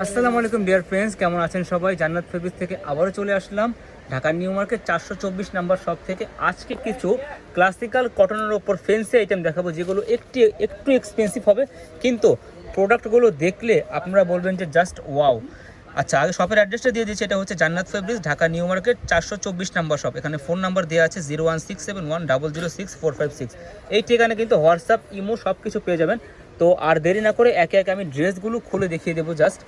আসসালামু আলাইকুম dear friends, কেমন আছেন সবাই? জান্নাত ফেব্রিক্স থেকে আবারও চলে আসলাম Dhaka New Market 424 number shop থেকে। আজকে কিছু ক্লাসিক্যাল কটনের ওপর ফেন্সি আইটেম দেখাবো, যেগুলো একটু একটু এক্সপেন্সিভ হবে, কিন্তু প্রোডাক্টগুলো দেখলে আপনারা বলবেন যে জাস্ট ওয়াও। আচ্ছা, আগে শপের অ্যাড্রেসটা দিয়ে দিচ্ছি। এটা হচ্ছে জান্নাত fabrics, Dhaka New Market 424 number shop. এখানে ফোন নাম্বার দেওয়া আছে 01671006456। এই ঠিকানা কিন্তু হোয়াটসঅ্যাপ, ইমো সব কিছু পেয়ে যাবেন। তো আর দেরি না করে একে একে আমি ড্রেসগুলো খুলে দেখিয়ে দেবো জাস্ট।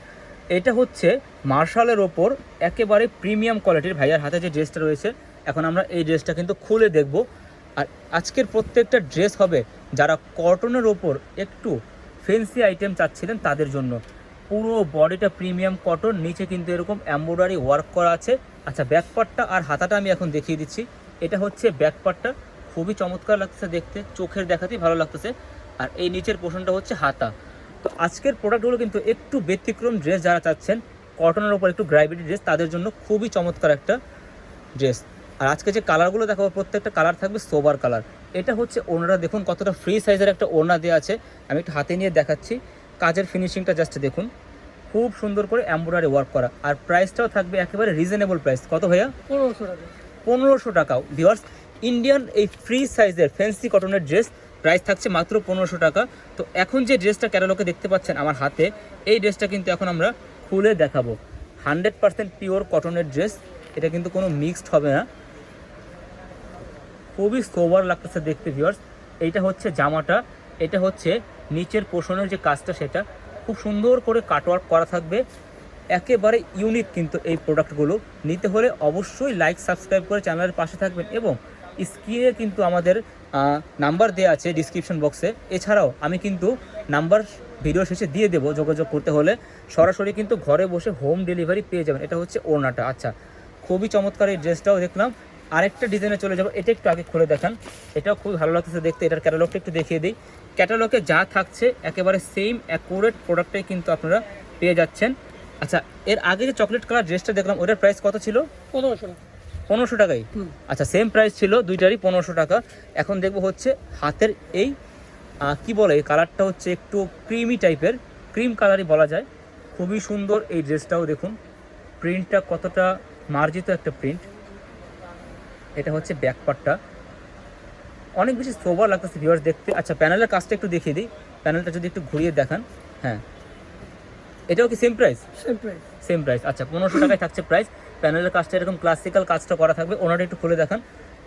এটা হচ্ছে মার্শালের ওপর একেবারে প্রিমিয়াম কোয়ালিটির ভাইয়ার হাতে যে ড্রেসটা রয়েছে, এখন আমরা এই ড্রেসটা কিন্তু খুলে দেখব। আর আজকের প্রত্যেকটা ড্রেস হবে যারা কটনের ওপর একটু ফেন্সি আইটেম চাচ্ছিলেন তাদের জন্য। পুরো বডিটা প্রিমিয়াম কটন, নিচে কিন্তু এরকম এমব্রয়ডারি ওয়ার্ক করা আছে। আচ্ছা, ব্যাকপার্টটা আর হাতাটা আমি এখন দেখিয়ে দিচ্ছি। এটা হচ্ছে ব্যাকপার্টটা, খুবই চমৎকার লাগতেছে দেখতে, চোখের দেখাতেই ভালো লাগতেছে। আর এই নিচের পোর্শনটা হচ্ছে হাতা। তো আজকের প্রোডাক্টগুলো কিন্তু একটু ব্যতিক্রম ড্রেস, যারা চাচ্ছেন কটনের ওপর একটু গ্রাইভিটি ড্রেস তাদের জন্য খুবই চমৎকার একটা ড্রেস। আর আজকে যে কালারগুলো দেখাবো প্রত্যেকটা কালার থাকবে সোবার কালার। এটা হচ্ছে ওড়নাটা, দেখুন কতটা ফ্রি সাইজের একটা ওড়না দেওয়া আছে। আমি একটু হাতে নিয়ে দেখাচ্ছি, কাজের ফিনিশিংটা জাস্ট দেখুন, খুব সুন্দর করে এমব্রয়ডারি ওয়ার্ক করা। আর প্রাইসটাও থাকবে একেবারে রিজনেবল প্রাইস। কত ভাইয়া? 1500 টাকা। 1500 টাকা। ভিউয়ার্স, ইন্ডিয়ান এই ফ্রি সাইজের ফ্যান্সি কটনের ড্রেস প্রাইস থাকছে মাত্র 1500 টাকা। তো এখন যে ড্রেসটা ক্যাটালগে দেখতে পাচ্ছেন আমার হাতে, এই ড্রেসটা কিন্তু এখন আমরা খুলে দেখাবো। 100% পিওর কটনের ড্রেস, এটা কিন্তু কোনো মিক্সড হবে না, খুবই সোবার লাগতেছে দেখতে ভিউয়ার্স। এইটা হচ্ছে জামাটা, এটা হচ্ছে নিচের পোষণের যে কাজটা, সেটা খুব সুন্দর করে কাটওয়ার্ক করা থাকবে। একেবারে ইউনিক কিন্তু এই প্রোডাক্টগুলো। নিতে হলে অবশ্যই লাইক সাবস্ক্রাইব করে চ্যানেলের পাশে থাকবেন, এবং স্ক্রিনে কিন্তু আমাদের নাম্বার দেওয়া আছে ডিসক্রিপশন বক্সে। এছাড়াও আমি কিন্তু নাম্বার ভিডিও শেষে দিয়ে দেবো, যোগাযোগ করতে হলে সরাসরি কিন্তু ঘরে বসে হোম ডেলিভারি পেয়ে যাবেন। এটা হচ্ছে ওড়নাটা। আচ্ছা, খুবই চমৎকার এই ড্রেসটাও দেখলাম। আরেকটা ডিজাইনে চলে যাবো, এটা একটু আগে খুলে দেখান। এটাও খুবই ভালো লাগতেছে দেখতে। এটার ক্যাটালগটা একটু দেখিয়ে দিই। ক্যাটালগে যা থাকছে একেবারে সেম অ্যাকুরেট প্রোডাক্টটাই কিন্তু আপনারা পেয়ে যাচ্ছেন। আচ্ছা, এর আগে যে চকলেট কালার ড্রেসটা দেখলাম, ওটার প্রাইস কত ছিল? 1500 টাকা। 1500 টাকাই। আচ্ছা, সেম প্রাইস ছিল দুইটারই 1500 টাকা। এখন দেখবো হচ্ছে হাতের এই কি বলে, এই কালারটা হচ্ছে একটু ক্রিমি টাইপের, ক্রিম কালারই বলা যায়। খুবই সুন্দর এই ড্রেসটাও দেখুন, প্রিন্টটা কতটা মার্জিত একটা প্রিন্ট। এটা হচ্ছে ব্যাকপার্টটা, অনেক বেশি সোবার লাগতেছে ভিউয়ার্স দেখতে। আচ্ছা, প্যানেলের কাজটা একটু দেখিয়ে দিই, প্যানেলটা যদি একটু ঘুরিয়ে দেখান। হ্যাঁ, এটাও কি সেম প্রাইস? Same price. আচ্ছা, 1500 টাকায় থাকছে প্রাইস। প্যানেলের কাজটা এরকম ক্লাসিক্যাল কাজটা করা থাকবে। ওনাটা একটু খুলে দেখান।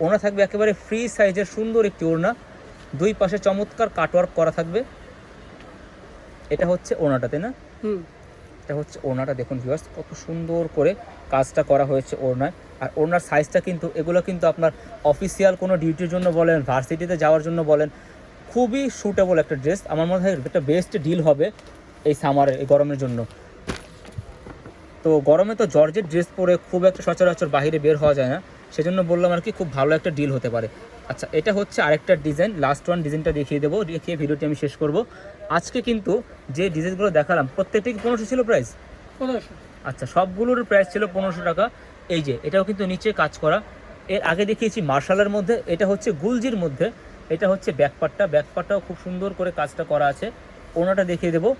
ওনা থাকবে একেবারে ফ্রি সাইজের সুন্দর একটি ওড়না, দুই পাশে চমৎকার কাটওয়ার্ক করা থাকবে। এটা হচ্ছে ওনাটা, তাই না? এটা হচ্ছে ওড়নাটা, দেখুন ভিউয়ার্স কত সুন্দর করে কাজটা করা হয়েছে ওড়নায়। আর ওড়নার সাইজটা কিন্তু, এগুলো কিন্তু আপনার অফিসিয়াল কোনো ডিউটির জন্য বলেন, ভার্সিটিতে যাওয়ার জন্য বলেন, খুবই সুটেবল একটা ড্রেস। আমার মনে হয় একটা বেস্ট ডিল হবে এই সামারের, এই গরমের জন্য। তো গরমে তো জর্জেট ড্রেস পরে খুব একটা সচরাচর বাইরে বের হওয়া যায় না, সেজন্য বললাম আর কি, খুব ভালো একটা ডিল হতে পারে। আচ্ছা, এটা হচ্ছে আরেকটা ডিজাইন, লাস্ট ওয়ান ডিজাইনটা দেখিয়ে দেবো, দেখিয়ে ভিডিওটি আমি শেষ করব। আজকে কিন্তু যে ডিজাইনগুলো দেখালাম প্রত্যেকটি কি 1500 ছিল প্রাইস? 1500। আচ্ছা, সবগুলোর প্রাইস ছিল 1500 টাকা। এই যে এটাও কিন্তু নিচে কাজ করা। এর আগে দেখিয়েছি মার্শালের মধ্যে, এটা হচ্ছে গুলজির মধ্যে। এটা হচ্ছে ব্যাকপার্টটা, ব্যাকপার্টটাও খুব সুন্দর করে কাজটা করা আছে। ওনাটা দেখিয়ে দেবো।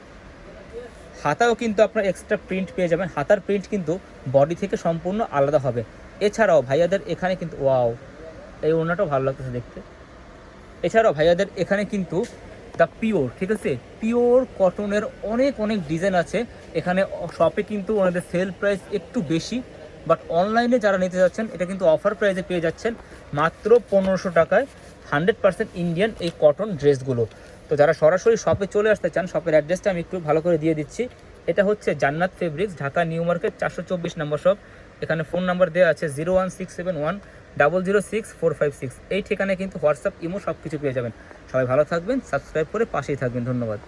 হাতাও কিন্তু আপনার এক্সট্রা প্রিন্ট পেয়ে যাবেন, হাতার প্রিন্ট কিন্তু বডি থেকে সম্পূর্ণ আলাদা হবে। এছাড়াও ভাইয়াদের এখানে কিন্তু ওয়াও, এই ওড়নাটাও ভালো লাগতেছে দেখতে। এছাড়াও ভাইয়াদের এখানে কিন্তু দ্য পিওর, ঠিক আছে, পিওর কটনের অনেক অনেক ডিজাইন আছে এখানে। শপে কিন্তু ওনাদের সেল প্রাইস একটু বেশি, বাট অনলাইনে যারা নিতে যাচ্ছেন এটা কিন্তু অফার প্রাইসে পেয়ে যাচ্ছেন মাত্র 1500 টাকায় 100% ইন্ডিয়ান এই কটন ড্রেসগুলো। তো যারা সরাসরি শপে চলে আসতে চান, শপের অ্যাড্রেসটা আমি একটু ভালো করে দিয়ে দিচ্ছি। এটা হচ্ছে জান্নাত ফেব্রিক্স, ঢাকা নিউ মার্কেট 424 নম্বর শপ। এখানে ফোন নাম্বার দেওয়া আছে 01671006456। এই ঠিকানায় কিন্তু হোয়াটসঅ্যাপ, ইমো সব কিছু পেয়ে যাবেন। সবাই ভালো থাকবেন, সাবস্ক্রাইব করে পাশেই থাকবেন। ধন্যবাদ।